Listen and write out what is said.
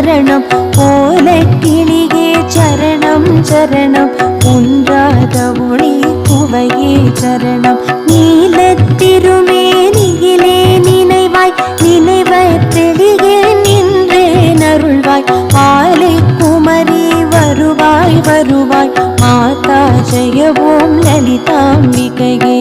சரணம் போல கிளியே சரணம் சரணம் குன்றாத ஒளி குவையே சரணம் நீலத்திருமேனியிலே நினைவாய் நினைவற்றெளியே நின்றே நருள்வாய் பாலை குமரி வருவாய் வருவாய் மாதா ஜெய ஓம் லலிதாம்பிகையே